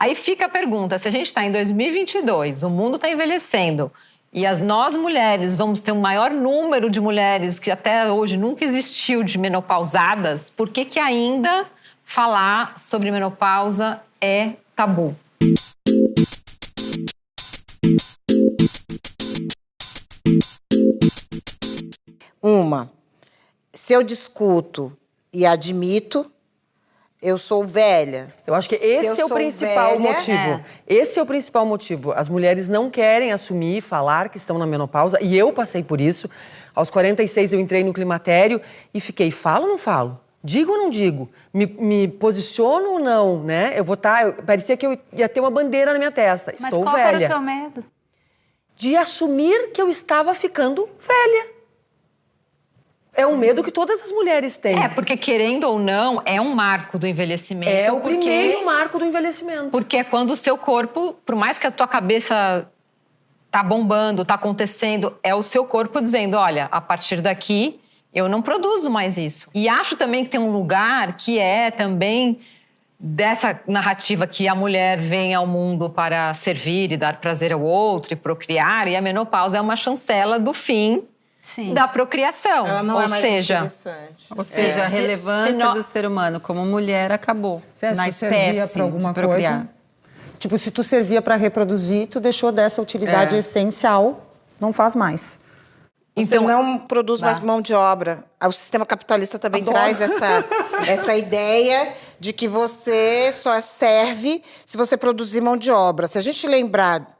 Aí fica a pergunta, se a gente está em 2022, o mundo está envelhecendo e nós mulheres vamos ter um maior número de mulheres que até hoje nunca existiu de menopausadas, por que ainda falar sobre menopausa é tabu? Se eu discuto e admito, eu sou velha. Eu acho que esse é o principal motivo. Esse é o principal motivo. As mulheres não querem assumir, falar que estão na menopausa, e eu passei por isso. Aos 46 eu entrei no climatério e fiquei, falo ou não falo? Digo ou não digo? Me posiciono ou não, né? Eu vou estar... Parecia que eu ia ter uma bandeira na minha testa. Mas Estou qual velha. era o teu medo? De assumir que eu estava ficando velha. É um medo que todas as mulheres têm. Porque querendo ou não, é um marco do envelhecimento. É o primeiro marco do envelhecimento. Porque é quando o seu corpo, por mais que a tua cabeça tá bombando, tá acontecendo, é o seu corpo dizendo, olha, a partir daqui eu não produzo mais isso. E acho também que tem um lugar que é também dessa narrativa que a mulher vem ao mundo para servir e dar prazer ao outro e procriar, e a menopausa é uma chancela do fim da procriação. Ela não é mais interessante. Ou seja, a relevância do ser humano como mulher acabou na espécie de procriar. Coisa? Tipo, se tu servia para reproduzir, tu deixou dessa utilidade essencial, não faz mais. Você não produz mais mão de obra. O sistema capitalista também traz essa ideia de que você só serve se você produzir mão de obra. Se a gente lembrar,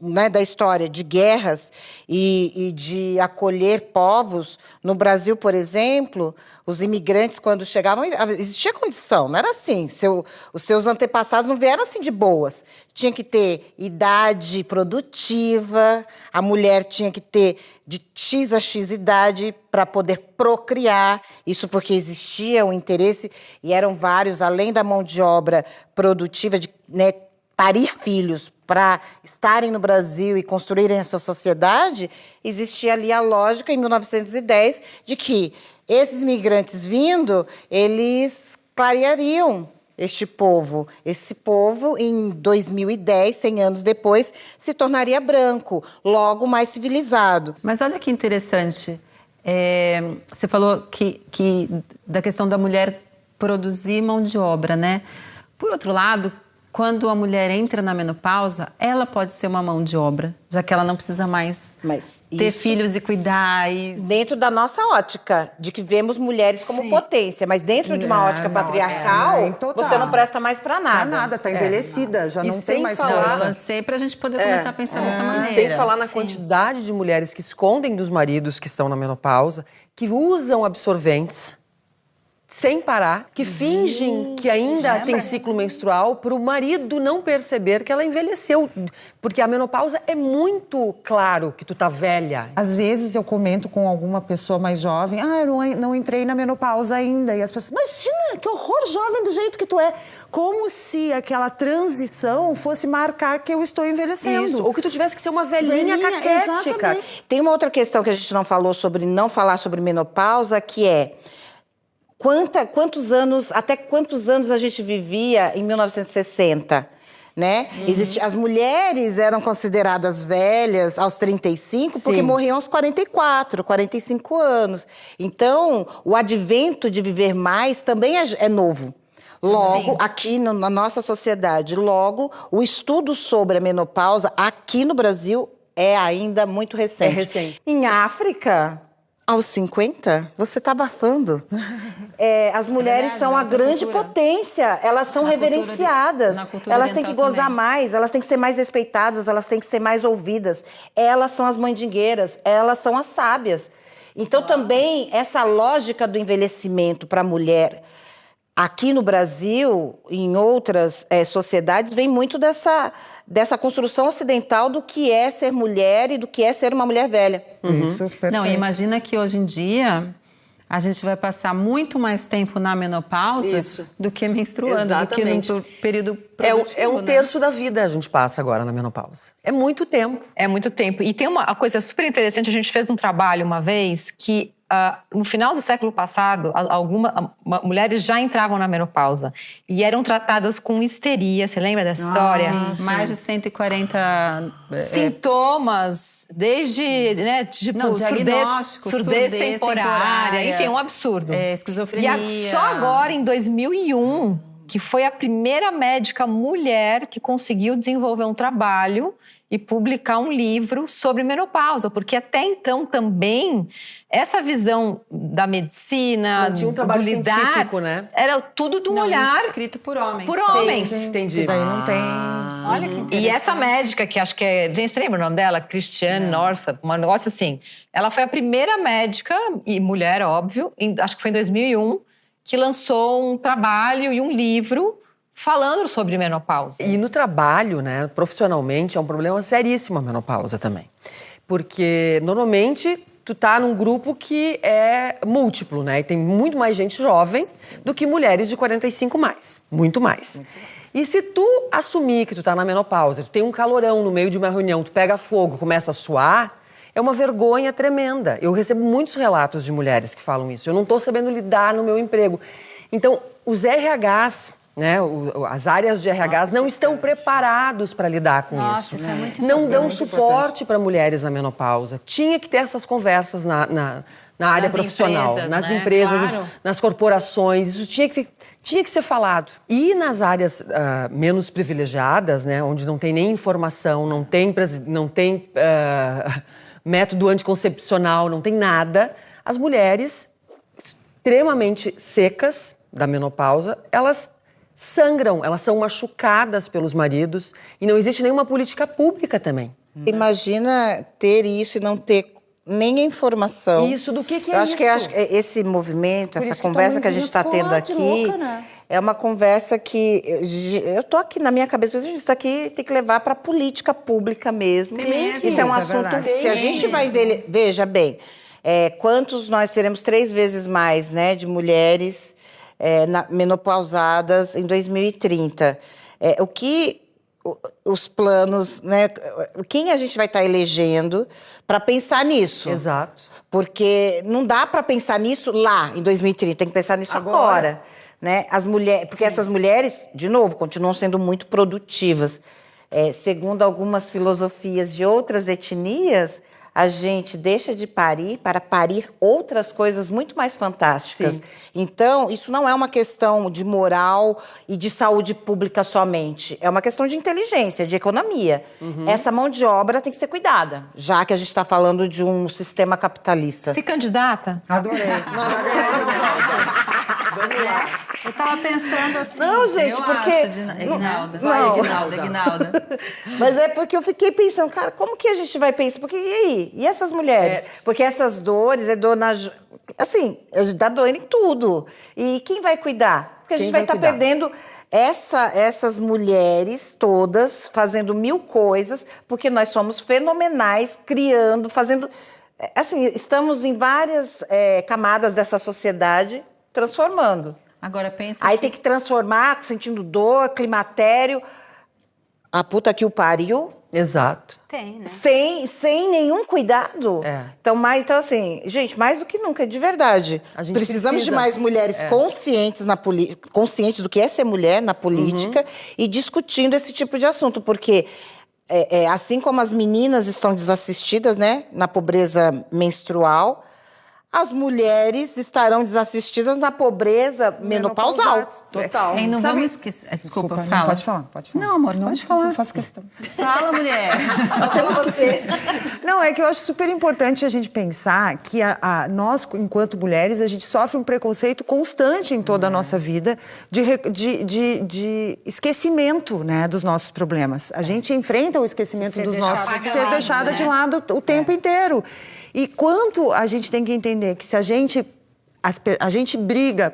né, da história de guerras e de acolher povos, no Brasil, por exemplo, os imigrantes, quando chegavam, existia condição, não era assim. Os seus antepassados não vieram assim de boas. Tinha que ter idade produtiva, a mulher tinha que ter de X a X idade para poder procriar, isso porque existia um interesse, e eram vários, além da mão de obra produtiva, de, né, parir filhos para estarem no Brasil e construírem a sua sociedade, existia ali a lógica, em 1910, de que esses imigrantes vindo, eles clareariam este povo. Esse povo, em 2010, 100 anos depois, se tornaria branco, logo mais civilizado. Mas olha que interessante, você falou que da questão da mulher produzir mão de obra, né? Por outro lado, quando a mulher entra na menopausa, ela pode ser uma mão de obra, já que ela não precisa mais ter filhos e cuidar. Dentro da nossa ótica, de que vemos mulheres como potência, mas dentro de uma ótica patriarcal, você não presta mais pra nada. Pra nada, tá envelhecida, já não tem mais força. Eu lancei pra gente poder começar a pensar dessa maneira. E sem falar na quantidade de mulheres que escondem dos maridos que estão na menopausa, que usam absorventes sem parar, que fingem que ainda tem ciclo menstrual para o marido não perceber que ela envelheceu. Porque a menopausa é muito claro que tu tá velha. Às vezes eu comento com alguma pessoa mais jovem, eu não entrei na menopausa ainda. E as pessoas, imagina, que horror, jovem do jeito que tu é. Como se aquela transição fosse marcar que eu estou envelhecendo. Isso, ou que tu tivesse que ser uma velhinha caquética. Exatamente. Tem uma outra questão que a gente não falou sobre não falar sobre menopausa, que é até quantos anos a gente vivia em 1960, né? As mulheres eram consideradas velhas aos 35 porque morriam aos 44, 45 anos. Então, o advento de viver mais também é novo. Logo, aqui na nossa sociedade, o estudo sobre a menopausa aqui no Brasil é ainda muito recente. É recente. Em África, aos 50, você está abafando. As mulheres são a grande potência, elas são reverenciadas. Elas têm que gozar mais, elas têm que ser mais respeitadas, elas têm que ser mais ouvidas. Elas são as mandingueiras, elas são as sábias. Então, também, essa lógica do envelhecimento para a mulher, aqui no Brasil, em outras sociedades, vem muito dessa construção ocidental do que é ser mulher e do que é ser uma mulher velha. Isso, perfeito. Não, imagina que hoje em dia a gente vai passar muito mais tempo na menopausa do que menstruando, do que no período produtivo. É um terço da vida a gente passa agora na menopausa. É muito tempo. É muito tempo. E tem uma coisa super interessante, a gente fez um trabalho uma vez que no final do século passado, mulheres já entravam na menopausa e eram tratadas com histeria. Você lembra dessa história? Sim. Mais de 140 sintomas, desde, né, tipo, surdez temporária, enfim, um absurdo. Esquizofrenia. E só agora, em 2001, que foi a primeira médica mulher que conseguiu desenvolver um trabalho e publicar um livro sobre menopausa, porque até então também essa visão da medicina, não tinha um trabalho científico, né? Era tudo de um olhar escrito por homens. Por homens. Sim, entendi. Daí não tem. Olha que interessante. E essa médica, que acho que é. Você lembra o nome dela? Christiane Northrup, um negócio assim. Ela foi a primeira médica, e mulher, óbvio, acho que foi em 2001, que lançou um trabalho e um livro falando sobre menopausa. E no trabalho, né, profissionalmente, é um problema seríssimo a menopausa também. Porque, normalmente, tu tá num grupo que é múltiplo, né? E tem muito mais gente jovem do que mulheres de 45 mais. Muito mais. E se tu assumir que tu tá na menopausa, tu tem um calorão no meio de uma reunião, tu pega fogo, começa a suar, é uma vergonha tremenda. Eu recebo muitos relatos de mulheres que falam isso. Eu não tô sabendo lidar no meu emprego. Então, os RHs... né, as áreas de RHs não estão preparados para lidar com isso. Isso é muito não dão suporte para mulheres na menopausa. Tinha que ter essas conversas na área profissional, nas empresas, Claro. nas corporações. Isso tinha que ser falado. E nas áreas menos privilegiadas, né, onde não tem nem informação, não tem método anticoncepcional, não tem nada, as mulheres extremamente secas da menopausa, elas sangram, elas são machucadas pelos maridos e não existe nenhuma política pública também. Imagina ter isso e não ter nem a informação. Isso, do que é eu acho isso? Que esse movimento, Por essa isso que conversa que a Tomazinho gente está ficou tendo lá de aqui, louca, né? é uma conversa que eu tô aqui na minha cabeça, mas isso aqui tem que levar para a política pública mesmo. mesmo. Isso é um Isso é assunto verdade. que, se a gente vai ver, veja bem, quantos nós teremos 3 vezes mais, né, de mulheres menopausadas em 2030. Os planos, né? Quem a gente vai estar elegendo para pensar nisso? Exato. Porque não dá para pensar nisso lá em 2030, tem que pensar nisso agora, né? As mulheres, porque essas mulheres, de novo, continuam sendo muito produtivas. Segundo algumas filosofias de outras etnias, a gente deixa de parir para parir outras coisas muito mais fantásticas. Sim. Então, isso não é uma questão de moral e de saúde pública somente. É uma questão de inteligência, de economia. Uhum. Essa mão de obra tem que ser cuidada, já que a gente está falando de um sistema capitalista. Se candidata? Adorei. Vamos lá. Eu tava pensando assim. Não, gente, porque... Eguinalda. Eguinalda. Mas é porque eu fiquei pensando, cara, como que a gente vai pensar? Porque, e aí? E essas mulheres? Porque essas dores, dor na... Assim, dá dor em tudo. E quem vai cuidar? Porque a gente vai estar perdendo essas mulheres todas, fazendo 1000 coisas, porque nós somos fenomenais, criando, fazendo... Assim, estamos em várias camadas dessa sociedade, transformando. Agora pensa. Aí tem que transformar, sentindo dor, climatério. A puta que o pariu. Exato. Tem, né? Sem nenhum cuidado. Então, assim, gente, mais do que nunca, de verdade. Precisamos de mais mulheres conscientes do que é ser mulher na política e discutindo esse tipo de assunto, porque assim como as meninas estão desassistidas, né, na pobreza menstrual, as mulheres estarão desassistidas na pobreza menopausal. Total. E não vamos esquecer. Desculpa, fala. Não, pode falar. Não, amor, pode falar. Não faço questão. Fala, mulher. Até você. Não, é que eu acho super importante a gente pensar que nós, enquanto mulheres, a gente sofre um preconceito constante em toda a nossa vida de esquecimento, né, dos nossos problemas. A gente enfrenta o esquecimento dos nossos... De ser deixada de lado o tempo inteiro. E quanto a gente tem que entender que se a gente briga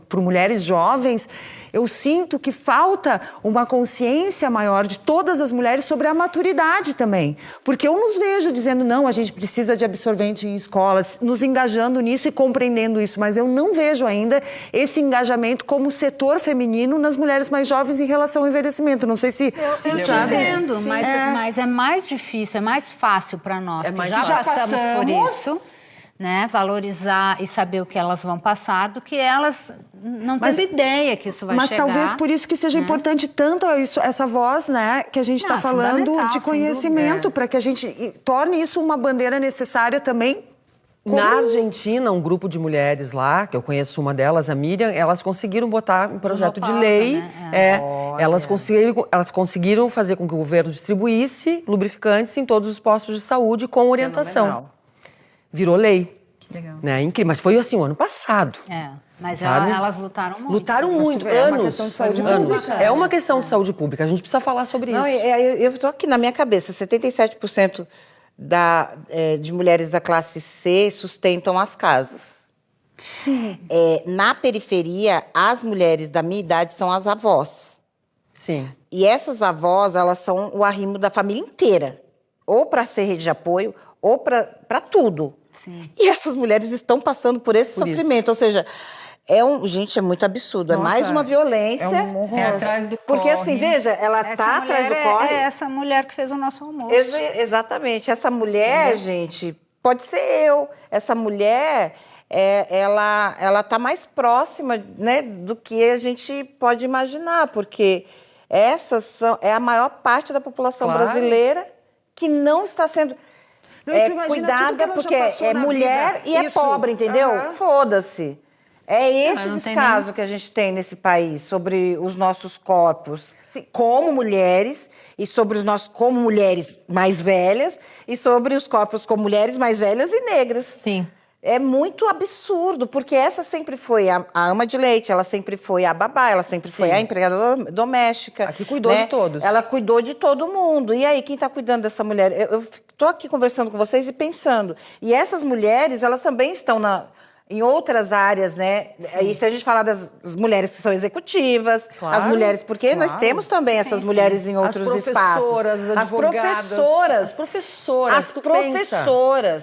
por mulheres jovens, eu sinto que falta uma consciência maior de todas as mulheres sobre a maturidade também. Porque eu nos vejo dizendo, não, a gente precisa de absorvente em escolas, nos engajando nisso e compreendendo isso, mas eu não vejo ainda esse engajamento como setor feminino nas mulheres mais jovens em relação ao envelhecimento. Não sei se... Eu te entendo, mas é mais difícil, é mais fácil para nós, que já passamos por isso, né, valorizar e saber o que elas vão passar, do que elas não tendo ideia que isso vai chegar. Mas talvez por isso que seja importante tanto essa voz, né, que a gente está falando de conhecimento, para que a gente torne isso uma bandeira necessária também. Na Argentina, um grupo de mulheres lá, que eu conheço uma delas, a Miriam, elas conseguiram botar um projeto de lei. Né? Elas conseguiram fazer com que o governo distribuísse lubrificantes em todos os postos de saúde com orientação. Fenomenal. Virou lei. Que legal. Né? Incrível. Mas foi assim, o ano passado. Mas sabe? elas lutaram muito. Lutaram muito, É uma anos. questão de saúde pública. É uma questão de saúde pública. A gente precisa falar sobre isso. Eu estou aqui na minha cabeça, 77% de mulheres da classe C sustentam as casas. Sim. Na periferia, as mulheres da minha idade são as avós. Sim. E essas avós, elas são o arrimo da família inteira. Ou para ser rede de apoio, ou para tudo. Sim. E essas mulheres estão passando por esse sofrimento. Ou seja, gente, é muito absurdo. Nossa, é mais uma violência. é um horror. É atrás do Porque corre. assim, veja, ela está atrás do corre. É essa mulher que fez o nosso almoço. Exatamente. Essa mulher, gente, pode ser eu. Essa mulher, ela está mais próxima, né, do que a gente pode imaginar, porque é a maior parte da população brasileira que não está sendo cuidada, porque é mulher e é pobre, entendeu? Foda-se. É esse descaso que a gente tem nesse país sobre os nossos corpos como mulheres, e sobre os nossos como mulheres mais velhas, e sobre os corpos como mulheres mais velhas e negras. Sim. É muito absurdo, porque essa sempre foi a ama de leite, ela sempre foi a babá, ela sempre foi a empregada doméstica. Aqui cuidou de todos. Ela cuidou de todo mundo. E aí, quem está cuidando dessa mulher? Eu estou aqui conversando com vocês e pensando. E essas mulheres, elas também estão em outras áreas, né? E se a gente falar das mulheres que são executivas, as mulheres... Porque nós temos também essas mulheres em outros espaços. As professoras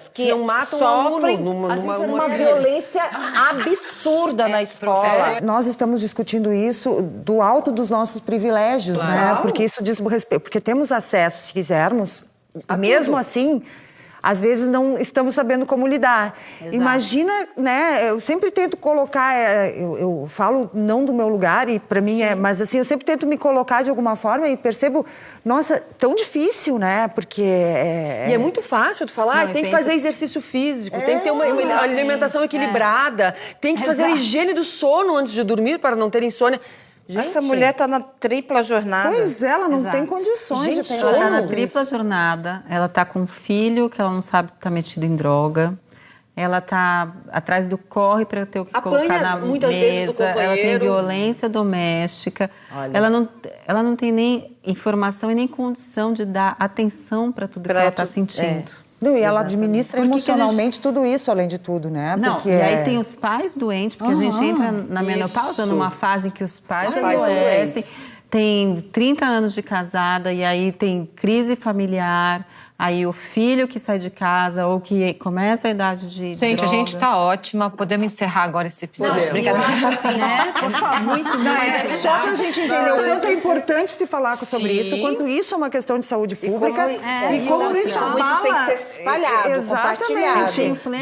que não matam sofrem uma violência absurda na escola. Nós estamos discutindo isso do alto dos nossos privilégios, né? Porque isso diz respeito. Porque temos acesso, se quisermos, mesmo assim... Às vezes não estamos sabendo como lidar. Exato. Imagina, né? Eu sempre tento colocar, eu falo não do meu lugar e para mim mas assim eu sempre tento me colocar de alguma forma e percebo, nossa, tão difícil, né? Porque e é muito fácil tu falar, tem que fazer exercício físico, tem que ter uma alimentação equilibrada, tem que fazer a higiene do sono antes de dormir para não ter insônia. Gente, essa mulher está na tripla jornada. Pois é, ela não tem condições de pensar. Ela está na tripla jornada, ela está com um filho que ela não sabe que está metido em droga, ela está atrás do corre para ter o que colocar na mesa, ela tem violência doméstica, ela não tem nem informação e nem condição de dar atenção para tudo que ela está sentindo. E ela administra emocionalmente tudo isso, além de tudo, né? Não, e aí tem os pais doentes, porque a gente entra na menopausa numa fase em que os pais adoecem, tem 30 anos de casada e aí tem crise familiar, aí o filho que sai de casa ou que começa a idade de Gente, droga. a gente tá ótima, podemos encerrar agora esse episódio. Obrigada. Assim, né? Por favor. Só pra gente entender o quanto é importante se falar sobre isso, o quanto isso é uma questão de saúde pública e como isso abala... tem que ser espalhado, compartilhado,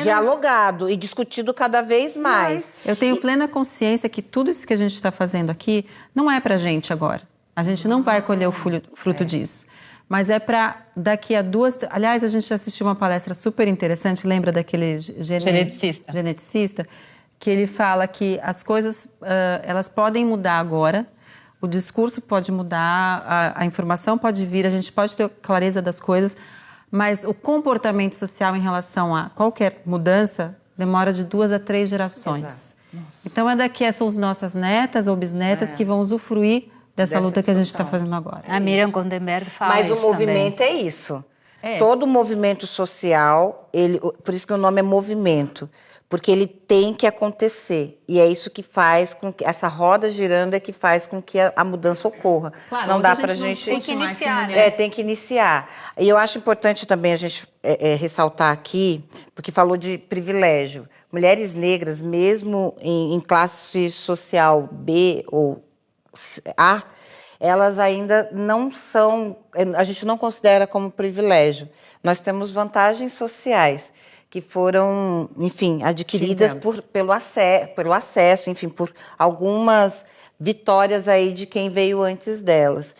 dialogado e discutido cada vez mais. Eu tenho plena consciência que tudo isso que a gente está fazendo aqui não é pra gente agora. A gente não vai colher o fruto disso. Mas é para daqui a 2... Aliás, a gente assistiu uma palestra super interessante, lembra daquele geneticista? Que ele fala que as coisas, elas podem mudar agora, o discurso pode mudar, a informação pode vir, a gente pode ter clareza das coisas, mas o comportamento social em relação a qualquer mudança demora de 2 a 3 gerações. Então, são as nossas netas ou bisnetas que vão usufruir dessa luta que a gente está fazendo agora. A Miriam Gondenberg fala Mas isso o movimento também. é isso. Todo movimento social, por isso que o nome é movimento, porque ele tem que acontecer. E é isso que faz com que essa roda girando que faz com que a mudança ocorra. Claro, não dá para a gente... Tem que iniciar. Tem que iniciar. E eu acho importante também a gente ressaltar aqui, porque falou de privilégio. Mulheres negras, mesmo em classe social B ou A, elas ainda não são... A gente não considera como privilégio. Nós temos vantagens sociais, que foram, enfim, adquiridas pelo acesso, enfim, por algumas vitórias aí de quem veio antes delas.